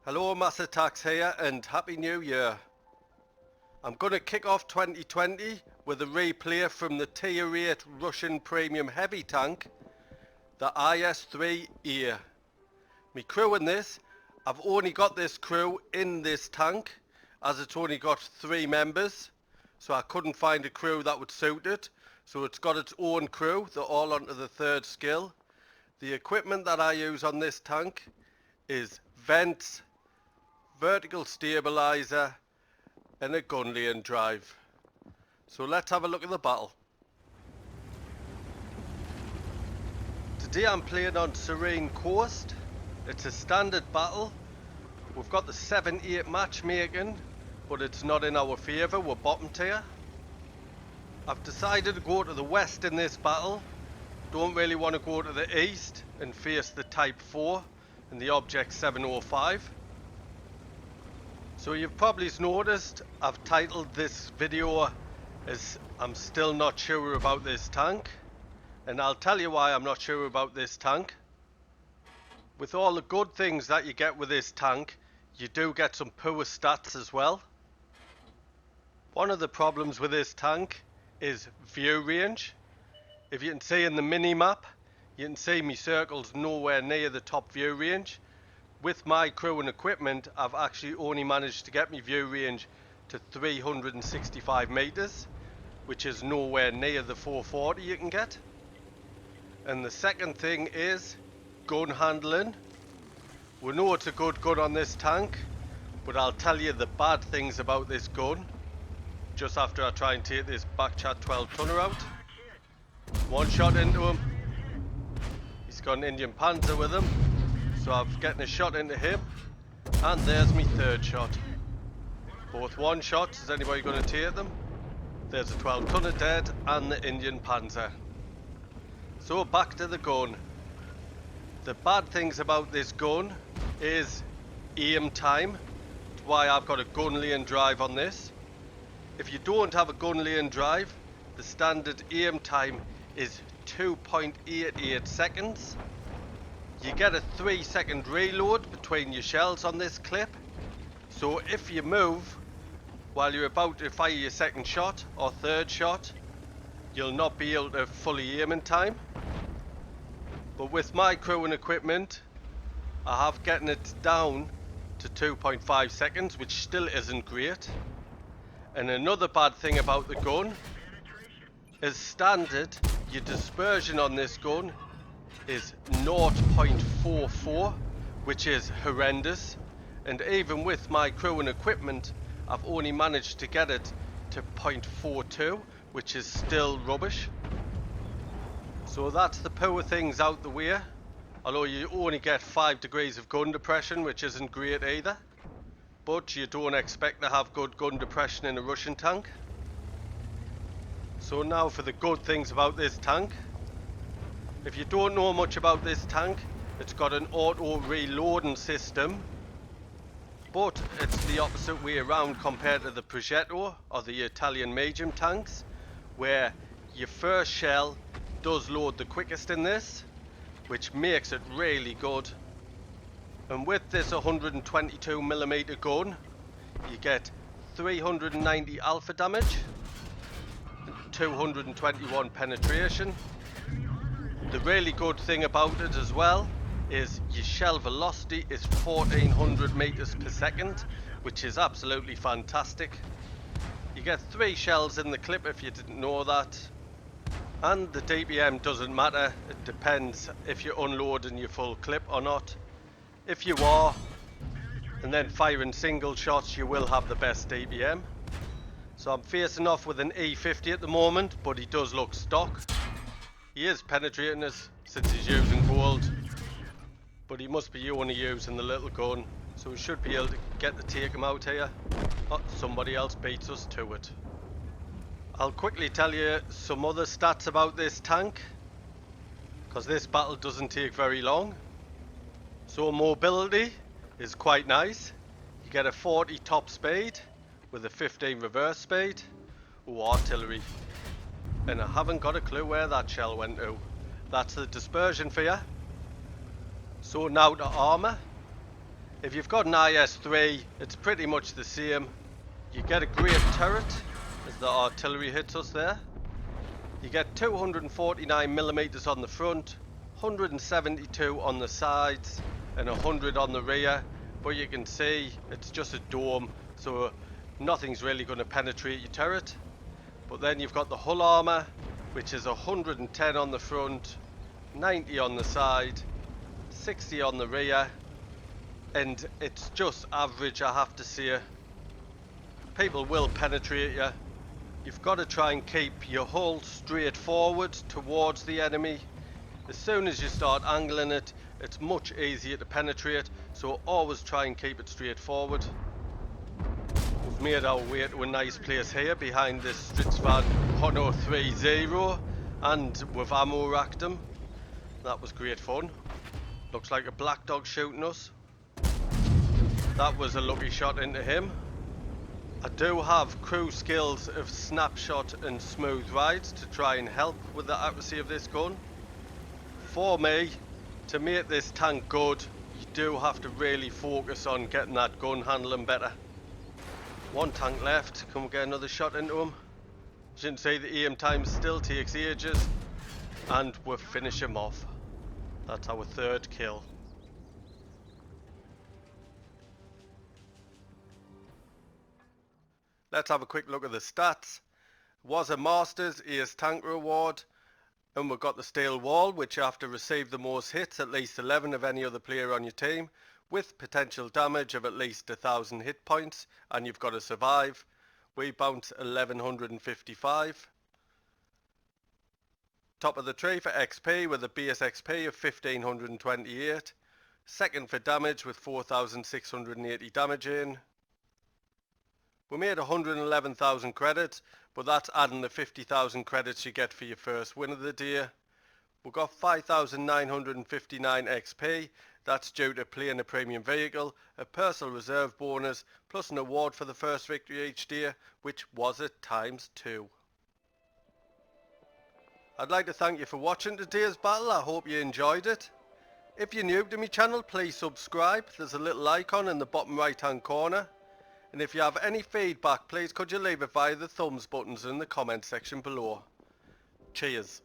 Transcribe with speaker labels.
Speaker 1: Hello, Mass Attacks here and Happy New Year. I'm going to kick off 2020 with a replay from the Tier 8 Russian Premium Heavy Tank, the IS-3A. My crew in this, I've only got this crew in this tank as it's only got 3 members, so I couldn't find a crew that would suit it, so it's got its own crew. They're all onto the 3rd skill. The equipment that I use on this tank is vents, vertical stabilizer and a gun lane drive. So let's have a look at the battle. Today I'm playing on Serene Coast. It's a standard battle. We've got the 7-8 matchmaking, but it's not in our favour. We're bottom tier. I've decided to go to the west in this battle. Don't really want to go to the east and face the Type 4 and the Object 705. So you've probably noticed I've titled this video as I'm still not sure about this tank, and I'll tell you why I'm not sure about this tank. With all the good things that you get with this tank, you do get some poor stats as well. One of the problems with this tank is view range. If you can see in the mini map, you can see my circles nowhere near the top view range. With my crew and equipment, I've actually only managed to get my view range to 365 meters, which is nowhere near the 440 you can get. And the second thing is gun handling. We know it's a good gun on this tank, but I'll tell you the bad things about this gun just after I try and take this Backchat 12 tonner out. One shot into him. He's got an Indian Panzer with him. So I'm getting a shot into him, and there's my 3rd shot. Both one shots. Is anybody going to take them? There's a 12 tonner dead and the Indian Panzer. So back to the gun. The bad things about this gun is aim time. That's why I've got a gun lane drive on this. If you don't have a gun lane drive, the standard aim time is 2.88 seconds. You get a 3-second reload between your shells on this clip, so if you move while you're about to fire your 2nd shot or 3rd shot, you'll not be able to fully aim in time. But with my crew and equipment, I have getting it down to 2.5 seconds, which still isn't great. And another bad thing about the gun is standard, your dispersion on this gun is 0.44, which is horrendous, and even with my crew and equipment I've only managed to get it to 0.42, which is still rubbish. So that's the poor things out the way, although you only get 5 degrees of gun depression, which isn't great either, but you don't expect to have good gun depression in a Russian tank. So now for the good things about this tank. If you don't know much about this tank, it's got an auto reloading system, but it's the opposite way around compared to the Progetto or the Italian medium tanks, where your first shell does load the quickest in this, which makes it really good. And with this 122mm gun, you get 390 alpha damage, 221 penetration. The really good thing about it as well is your shell velocity is 1400 meters per second, which is absolutely fantastic. You get 3 shells in the clip if you didn't know that, and the DPM doesn't matter. It depends if you're unloading your full clip or not. If you are, and then firing single shots, you will have the best DPM. So I'm facing off with an E50 at the moment, but he does look stock. He is penetrating us since he's using gold, but he must be only using the little gun, so we should be able to get to take him out here. Oh, somebody else beats us to it. I'll quickly tell you some other stats about this tank, because this battle doesn't take very long. So mobility is quite nice. You get a 40 top speed with a 15 reverse speed. Ooh, artillery. And I haven't got a clue where that shell went to. That's the dispersion for you. So now to armour. If you've got an IS-3, it's pretty much the same. You get a great turret as the artillery hits us there. You get 249mm on the front, 172 on the sides, and 100 on the rear. But you can see it's just a dome, so nothing's really going to penetrate your turret. But then you've got the hull armour, which is 110 on the front, 90 on the side, 60 on the rear, and it's just average, I have to say. People will penetrate you. You've got to try and keep your hull straight forward towards the enemy. As soon as you start angling it, it's much easier to penetrate, so always try and keep it straight forward. We've made our way to a nice place here behind this Stritzvan 1030, and we've ammo racked them. That was great fun. Looks like a black dog shooting us. That was a lucky shot into him. I do have crew skills of snapshot and smooth rides to try and help with the accuracy of this gun. For me, to make this tank good, you do have to really focus on getting that gun handling better. One tank left, can we get another shot into him? As you can see, the aim time still takes ages, and we'll finish him off. That's our third kill. Let's have a quick look at the stats. Was a Masters Ace Tanker Award, and we've got the steel wall, which you have to receive the most hits, at least 11 of any other player on your team, with potential damage of at least 1,000 hit points, and you've got to survive. We bounced 1155. Top of the tree for XP with a base XP of 1528. Second for damage with 4,680 damage in. We made 111,000 credits, but that's adding the 50,000 credits you get for your first win of the day. We got 5,959 XP, that's due to playing a premium vehicle, a personal reserve bonus, plus an award for the first victory each day, which was at ×2. I'd like to thank you for watching today's battle. I hope you enjoyed it. If you're new to my channel, please subscribe. There's a little icon in the bottom right hand corner. And if you have any feedback, please could you leave it via the thumbs buttons in the comment section below. Cheers.